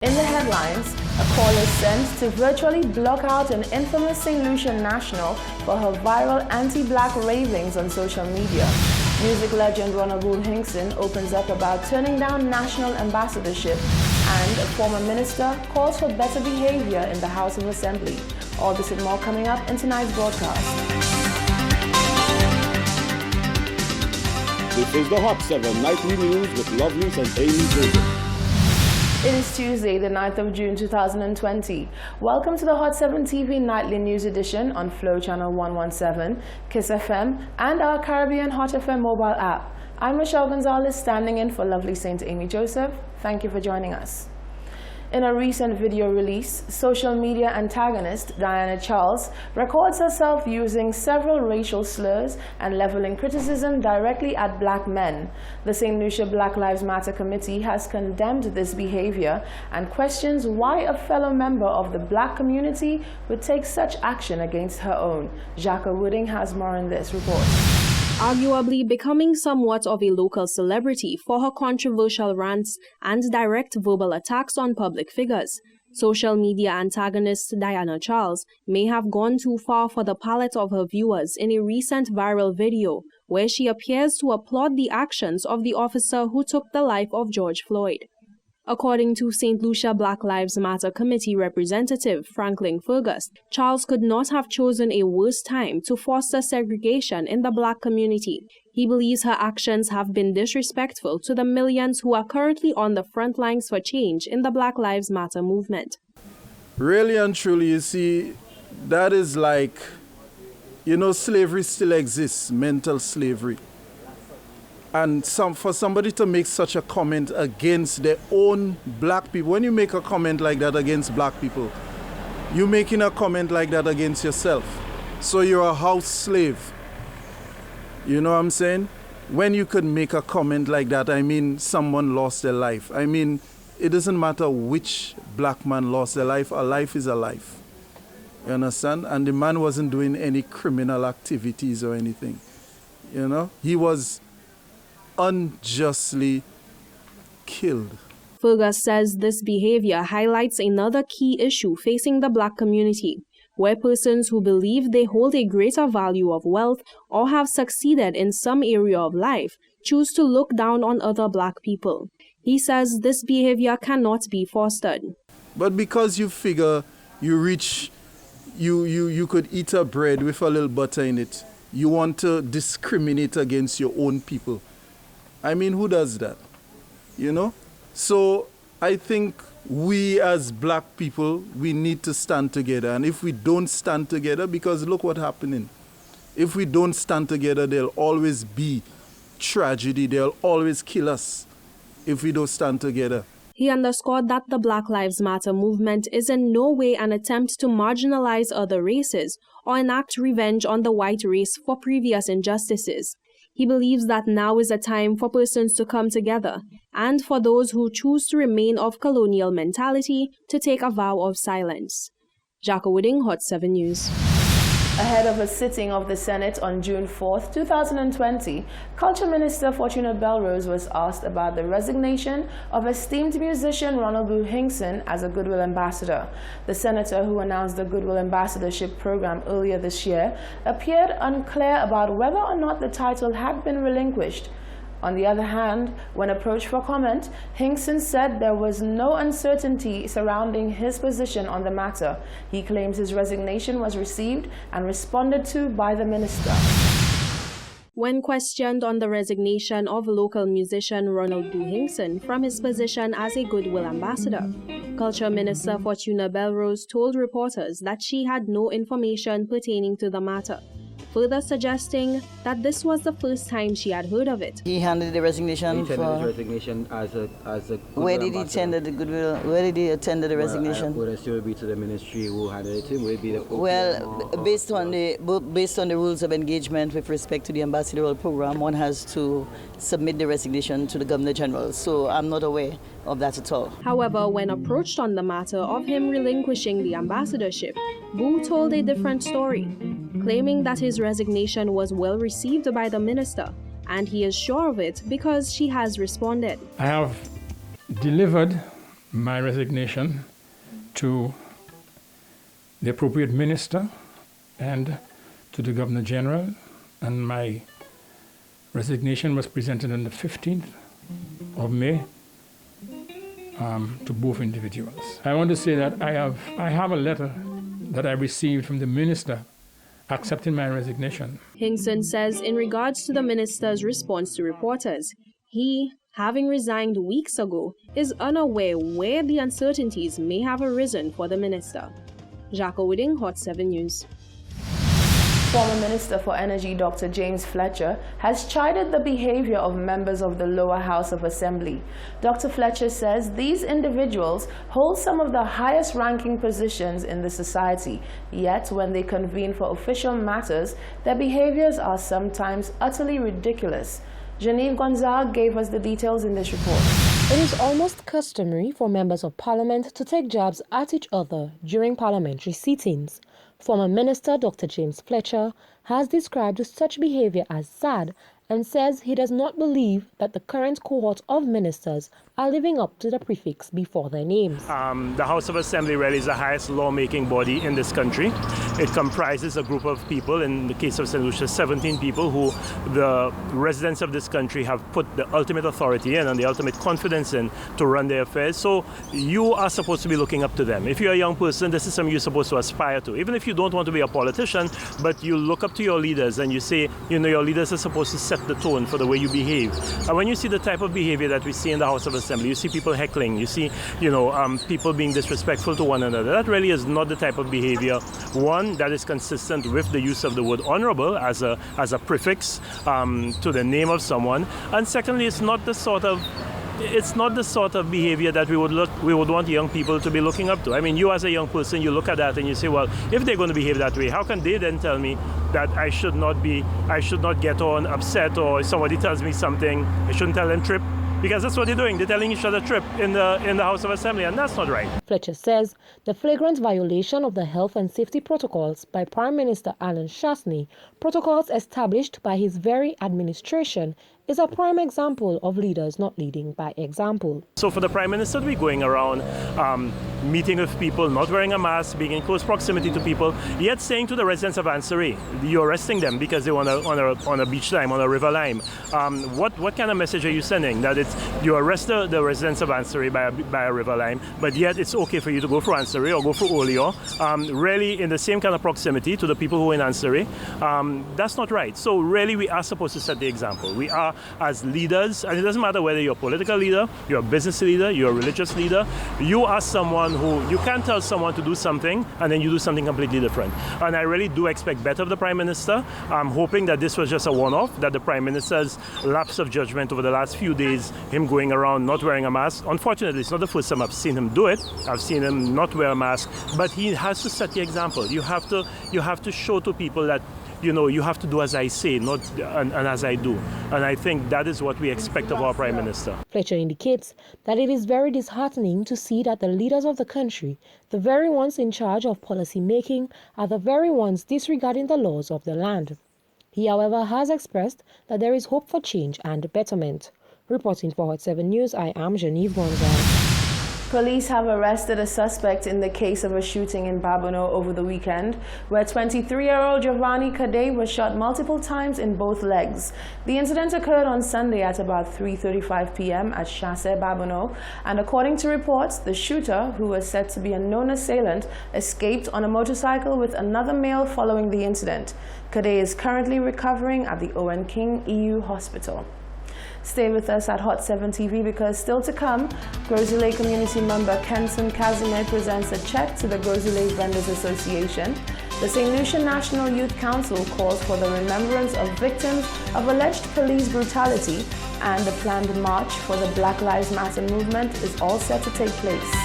In the headlines, a call is sent to virtually block out an infamous St. Lucia national for her viral anti-black ravings on social media. Music legend Ronald Boone Hinkson opens up about turning down national ambassadorship, and a former minister calls for better behavior in the House of Assembly. All this and more coming up in tonight's broadcast. This is the Hot 7 Nightly News with Lovely and Amy Joseph. It is Tuesday, the 9th of June 2020. Welcome to the Hot 7 TV Nightly News Edition on Flow Channel 117, Kiss FM, and our Caribbean Hot FM mobile app. I'm Michelle Gonzalez, standing in for lovely Saint Amy Joseph. Thank you for joining us. In a recent video release, social media antagonist Diana Charles records herself using several racial slurs and leveling criticism directly at black men. The St. Lucia Black Lives Matter Committee has condemned this behavior and questions why a fellow member of the black community would take such action against her own. Jacques Wooding has more in this report. Arguably becoming somewhat of a local celebrity for her controversial rants and direct verbal attacks on public figures, social media antagonist Diana Charles may have gone too far for the palate of her viewers in a recent viral video where she appears to applaud the actions of the officer who took the life of George Floyd. According to St. Lucia Black Lives Matter Committee representative Franklin Fergus, Charles could not have chosen a worse time to foster segregation in the black community. He believes her actions have been disrespectful to the millions who are currently on the front lines for change in the Black Lives Matter movement. Really and truly, you see, that is like, slavery still exists, mental slavery. And for somebody to make such a comment against their own black people, when you make a comment like that against black people, you're making a comment like that against yourself. So you're a house slave. You know what I'm saying? When you could make a comment like that, someone lost their life. It doesn't matter which black man lost their life. A life is a life. You understand? And the man wasn't doing any criminal activities or anything. He was unjustly killed. Fergus says this behavior highlights another key issue facing the black community, where persons who believe they hold a greater value of wealth or have succeeded in some area of life choose to look down on other black people. He says this behavior cannot be fostered. But because you figure you could eat a bread with a little butter in it, you want to discriminate against your own people. Who does that? So I think we as black people, we need to stand together. And if we don't stand together, because look what's happening. If we don't stand together, there'll always be tragedy. They'll always kill us if we don't stand together. He underscored that the Black Lives Matter movement is in no way an attempt to marginalize other races or enact revenge on the white race for previous injustices. He believes that now is a time for persons to come together and for those who choose to remain of colonial mentality to take a vow of silence. Jacques Wooding, Hot 7 News. Ahead of a sitting of the Senate on June 4, 2020, Culture Minister Fortuna Belrose was asked about the resignation of esteemed musician Ronald Boone Hinkson as a Goodwill Ambassador. The senator, who announced the Goodwill Ambassadorship program earlier this year, appeared unclear about whether or not the title had been relinquished. On the other hand, when approached for comment, Hinkson said there was no uncertainty surrounding his position on the matter. He claims his resignation was received and responded to by the minister. When questioned on the resignation of local musician Ronald Boone Hinkson from his position as a Goodwill Ambassador, Culture Minister Fortuna Belrose told reporters that she had no information pertaining to the matter, further suggesting that this was the first time she had heard of it. He handed the resignation as a Where did he tender the goodwill? Where did he tender the resignation? Would it still be to the ministry who handed it to him? Would it be the based on the rules of engagement with respect to the ambassadorial program, one has to submit the resignation to the Governor General. So I'm not aware of that at all. However, when approached on the matter of him relinquishing the ambassadorship, Boo told a different story, claiming that his resignation was well received by the minister, and he is sure of it because she has responded. I have delivered my resignation to the appropriate minister and to the Governor General, and my resignation was presented on the 15th of May to both individuals. I want to say that I have a letter that I received from the minister accepting my resignation. Hinkson says in regards to the minister's response to reporters, he, having resigned weeks ago, is unaware where the uncertainties may have arisen for the minister. Jacques Owiding, Hot 7 News. Former Minister for Energy Dr. James Fletcher has chided the behavior of members of the lower house of assembly. Dr. Fletcher says these individuals hold some of the highest ranking positions in the society, yet when they convene for official matters, their behaviors are sometimes utterly ridiculous. Genevieve Gonzalez gave us the details in this report. It is almost customary for members of parliament to take jabs at each other during parliamentary sittings. Former Minister Dr. James Fletcher has described such behavior as sad and says he does not believe that the current cohort of ministers are living up to the prefix before their names. The House of Assembly really is the highest lawmaking body in this country. It comprises a group of people, in the case of St. Lucia, 17 people who the residents of this country have put the ultimate authority in and the ultimate confidence in to run their affairs. So you are supposed to be looking up to them. If you're a young person, this is something you're supposed to aspire to. Even if you don't want to be a politician, but you look up to your leaders and you say, your leaders are supposed to set the tone for the way you behave. And when you see the type of behavior that we see in the House of Assembly, you see people heckling, you see, people being disrespectful to one another. That really is not the type of behavior, one, that is consistent with the use of the word honorable as a prefix to the name of someone. And secondly, it's not the sort of behavior that we would want young people to be looking up to. I mean, you as a young person, you look at that and you say, well, if they're going to behave that way, how can they then tell me that I should not get on upset, or if somebody tells me something, I shouldn't tell them trip? Because that's what they're doing. They're telling each other trip in the House of Assembly, and that's not right. Fletcher says the flagrant violation of the health and safety protocols by Prime Minister Alan Shastney, protocols established by his very administration, is a prime example of leaders not leading by example. So for the Prime Minister to be going around meeting with people, not wearing a mask, being in close proximity to people, yet saying to the residents of Ansari, you're arresting them because they want on a beach lime, on a river lime. What kind of message are you sending? That you arrest the residents of Ansari by a river lime, but yet it's okay for you to go through Ansari or go through Olio, really in the same kind of proximity to the people who are in Ansari. That's not right. So really we are supposed to set the example. We are, as leaders, and it doesn't matter whether you're a political leader, you're a business leader, you're a religious leader, you are someone who, you can't tell someone to do something and then you do something completely different. And I really do expect better of the Prime Minister. I'm hoping that this was just a one-off, that the Prime Minister's lapse of judgment over the last few days, him going around not wearing a mask, unfortunately it's not the first time I've seen him do it. I've seen him not wear a mask, but he has to set the example. You have to show to people that you have to do as I say, not and as I do. And I think that is what we expect of our Prime Minister. Fletcher indicates that it is very disheartening to see that the leaders of the country, the very ones in charge of policy making, are the very ones disregarding the laws of the land. He, however, has expressed that there is hope for change and betterment. Reporting for Hot 7 News, I am Genevieve Gonzalez. Police have arrested a suspect in the case of a shooting in Babonneau over the weekend, where 23-year-old Giovanni Cadet was shot multiple times in both legs. The incident occurred on Sunday at about 3:35 p.m. at Chassé Babonneau, and according to reports, the shooter, who was said to be a known assailant, escaped on a motorcycle with another male following the incident. Cadet is currently recovering at the Owen King EU Hospital. Stay with us at Hot 7 TV because still to come, Grosile community member Kenson Casimir presents a check to the Grosile Vendors Association. The St. Lucia National Youth Council calls for the remembrance of victims of alleged police brutality, and the planned march for the Black Lives Matter movement is all set to take place.